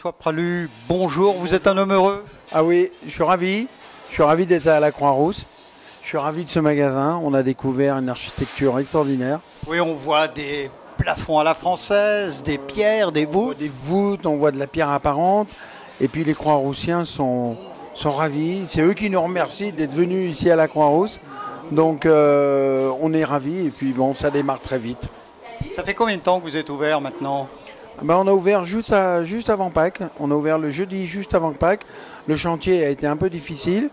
François Pralu, bonjour, vous êtes un homme heureux? Ah oui, je suis ravi d'être à la Croix-Rousse. Je suis ravi de ce magasin. On a découvert une architecture extraordinaire. Oui, on voit des plafonds à la française, des pierres, des On voit voûtes. des voûtes, on voit de la pierre apparente. Et puis les Croix-Roussiens sont ravis. C'est eux qui nous remercient d'être venus ici à la Croix-Rousse. Donc on est ravis et puis bon, ça démarre très vite. Ça fait combien de temps que vous êtes ouvert maintenant? On a ouvert juste avant Pâques. On a ouvert le jeudi juste avant Pâques. Le chantier a été un peu difficile,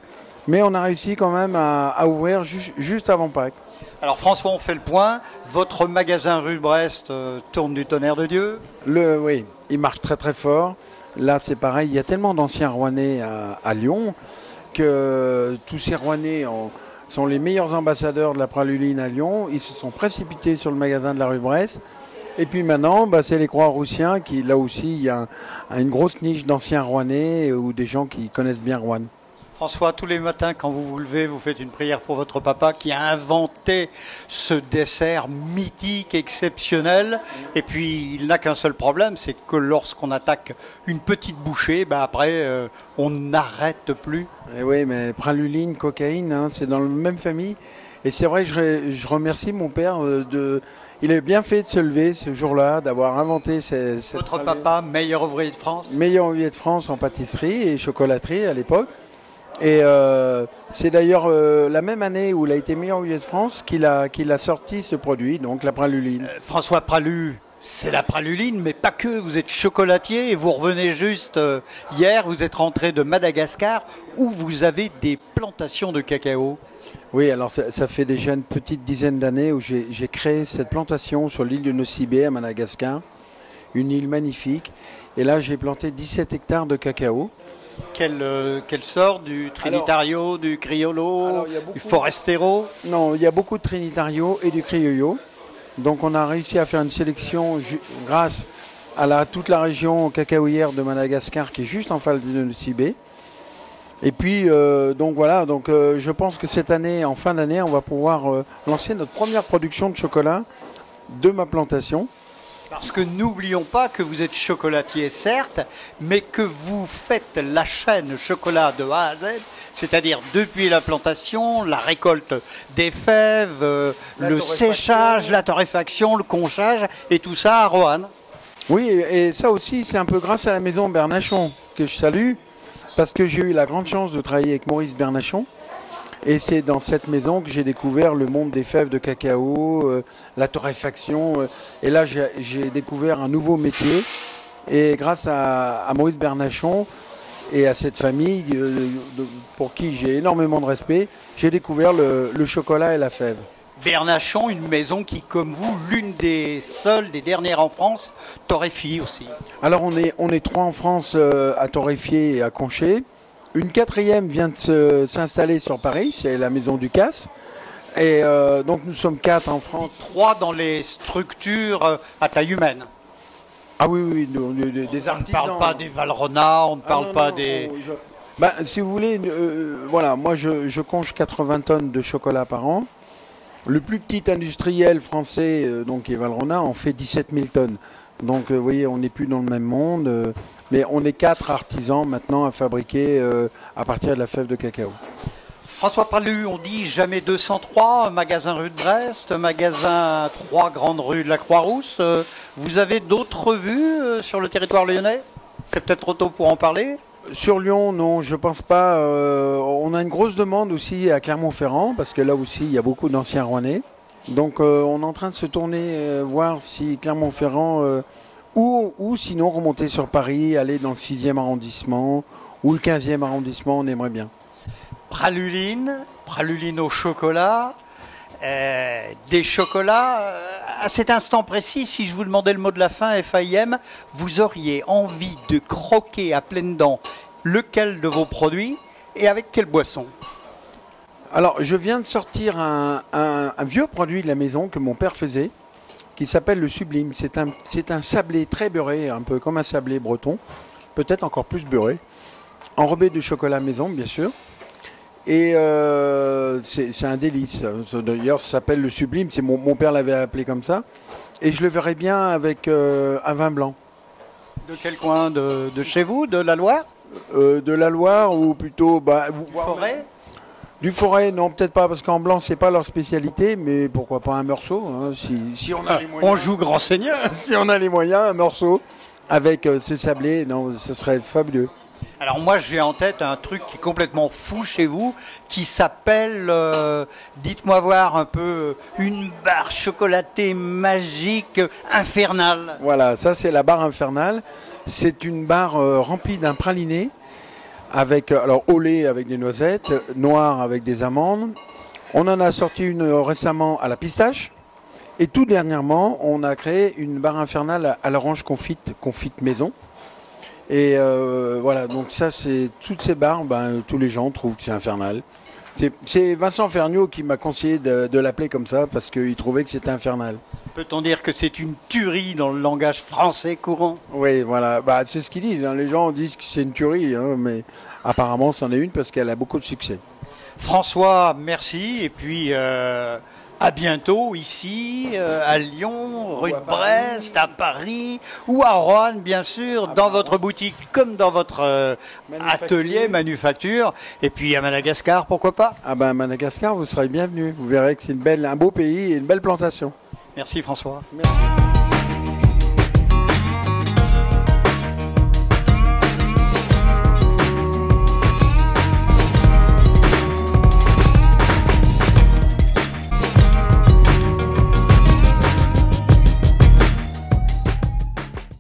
mais on a réussi quand même à ouvrir juste avant Pâques. Alors François, on fait le point. Votre magasin rue de Brest tourne du tonnerre de Dieu? Oui, il marche très très fort. Là, c'est pareil. Il y a tellement d'anciens Rouennais à Lyon que tous ces Rouennais sont les meilleurs ambassadeurs de la praluline à Lyon. Ils se sont précipités sur le magasin de la rue de Brest. Et puis maintenant, c'est les Croix-Roussiens qui, là aussi, il y a une grosse niche d'anciens Rouennais ou des gens qui connaissent bien Rouen. François, tous les matins, quand vous vous levez, vous faites une prière pour votre papa qui a inventé ce dessert mythique, exceptionnel. Et puis, il n'a qu'un seul problème, c'est que lorsqu'on attaque une petite bouchée, après, on n'arrête plus. Et oui, mais praluline, cocaïne, hein, c'est dans la même famille. Et c'est vrai que je remercie mon père il a bien fait de se lever ce jour-là, d'avoir inventé cette Votre papa, meilleur ouvrier de France? Meilleur ouvrier de France en pâtisserie et chocolaterie à l'époque. Et c'est d'ailleurs la même année où il a été meilleur ouvrier de France qu'il a sorti ce produit, donc la praluline. François Pralu, c'est la praluline, mais pas que. Vous êtes chocolatier et vous revenez juste hier, vous êtes rentré de Madagascar où vous avez des plantations de cacao. Oui, alors ça fait déjà une petite dizaine d'années où j'ai créé cette plantation sur l'île de Nocibé à Madagascar, une île magnifique. Et là, j'ai planté 17 hectares de cacao. Quelle sorte? Du Trinitario, du Criollo, du Forastero? Non, il y a beaucoup de Trinitario et du Criollo. Donc on a réussi à faire une sélection grâce à toute la région cacaoyère de Madagascar qui est juste en face de Nocibé. Et puis, je pense que cette année, en fin d'année, on va pouvoir lancer notre première production de chocolat de ma plantation. Parce que n'oublions pas que vous êtes chocolatier, certes, mais que vous faites la chaîne chocolat de A à Z, c'est-à-dire depuis la plantation, la récolte des fèves, le séchage, la torréfaction, le conchage, et tout ça à Roanne. Oui, et ça aussi, c'est un peu grâce à la maison Bernachon, que je salue, parce que j'ai eu la grande chance de travailler avec Maurice Bernachon. Et c'est dans cette maison que j'ai découvert le monde des fèves de cacao, la torréfaction. Et là, j'ai découvert un nouveau métier. Et grâce à Maurice Bernachon et à cette famille, pour qui j'ai énormément de respect, j'ai découvert le chocolat et la fève. Bernachon, une maison qui, comme vous, l'une des seules, des dernières en France, torréfie aussi. Alors, on est 3 en France à torréfier et à concher. Une 4e vient de s'installer sur Paris, c'est la maison Ducasse. Et donc nous sommes 4 en France. 3 dans les structures à taille humaine. Ah oui, des artisans. On ne parle pas des Valrhona, on ne parle pas des... Si vous voulez, voilà, moi je conche 80 tonnes de chocolat par an. Le plus petit industriel français, donc qui est Valrhona, en fait 17 000 tonnes. Donc vous voyez, on n'est plus dans le même monde. Mais on est 4 artisans maintenant à fabriquer à partir de la fève de cacao. François Pralu, on dit jamais 203, magasin rue de Brest, magasin 3 grandes rues de la Croix-Rousse. Vous avez d'autres vues sur le territoire lyonnais? C'est peut-être trop tôt pour en parler? Sur Lyon, non, je pense pas. On a une grosse demande aussi à Clermont-Ferrand, parce que là aussi, il y a beaucoup d'anciens Rouennais. Donc on est en train de se tourner, voir si Clermont-Ferrand... Ou sinon remonter sur Paris, aller dans le 6e arrondissement ou le 15e arrondissement, on aimerait bien. Praluline au chocolat, des chocolats. À cet instant précis, si je vous demandais le mot de la fin, FAIM, vous auriez envie de croquer à pleines dents lequel de vos produits et avec quelle boisson? Alors, je viens de sortir un vieux produit de la maison que mon père faisait, qui s'appelle le Sublime. C'est un sablé très beurré, un peu comme un sablé breton, peut-être encore plus beurré, enrobé de chocolat maison, bien sûr. Et c'est un délice. D'ailleurs, ça s'appelle le Sublime, mon père l'avait appelé comme ça. Et je le verrais bien avec un vin blanc. De quel coin de chez vous, de la Loire? De la Loire ou plutôt Forêt? Du Forêt, non, peut-être pas, parce qu'en blanc, c'est pas leur spécialité, mais pourquoi pas un Meursault, hein, si on a les moyens. On joue grand seigneur. Si on a les moyens, un Meursault avec ce sablé, non, ce serait fabuleux. Alors moi j'ai en tête un truc qui est complètement fou chez vous, qui s'appelle, dites-moi voir un peu, une barre chocolatée magique infernale. Voilà, ça c'est la barre infernale. C'est une barre remplie d'un praliné, avec, alors au lait avec des noisettes, noir avec des amandes. On en a sorti une récemment à la pistache. Et tout dernièrement, on a créé une barre infernale à l'orange confite maison. Et voilà, donc ça, c'est toutes ces barres, tous les gens trouvent que c'est infernal. C'est Vincent Ferniaud qui m'a conseillé de l'appeler comme ça parce qu'il trouvait que c'était infernal. Peut-on dire que c'est une tuerie dans le langage français courant? Oui, voilà, c'est ce qu'ils disent. Hein. Les gens disent que c'est une tuerie, hein, mais apparemment, c'en est une parce qu'elle a beaucoup de succès. François, merci. Et puis à bientôt ici, à Lyon, rue de Brest, à Paris ou à Roanne, bien sûr, dans votre boutique comme dans votre atelier, manufacture. Et puis à Madagascar, pourquoi pas? Ah ben Madagascar, vous serez bienvenus. Vous verrez que c'est un beau pays et une belle plantation. Merci François. Merci.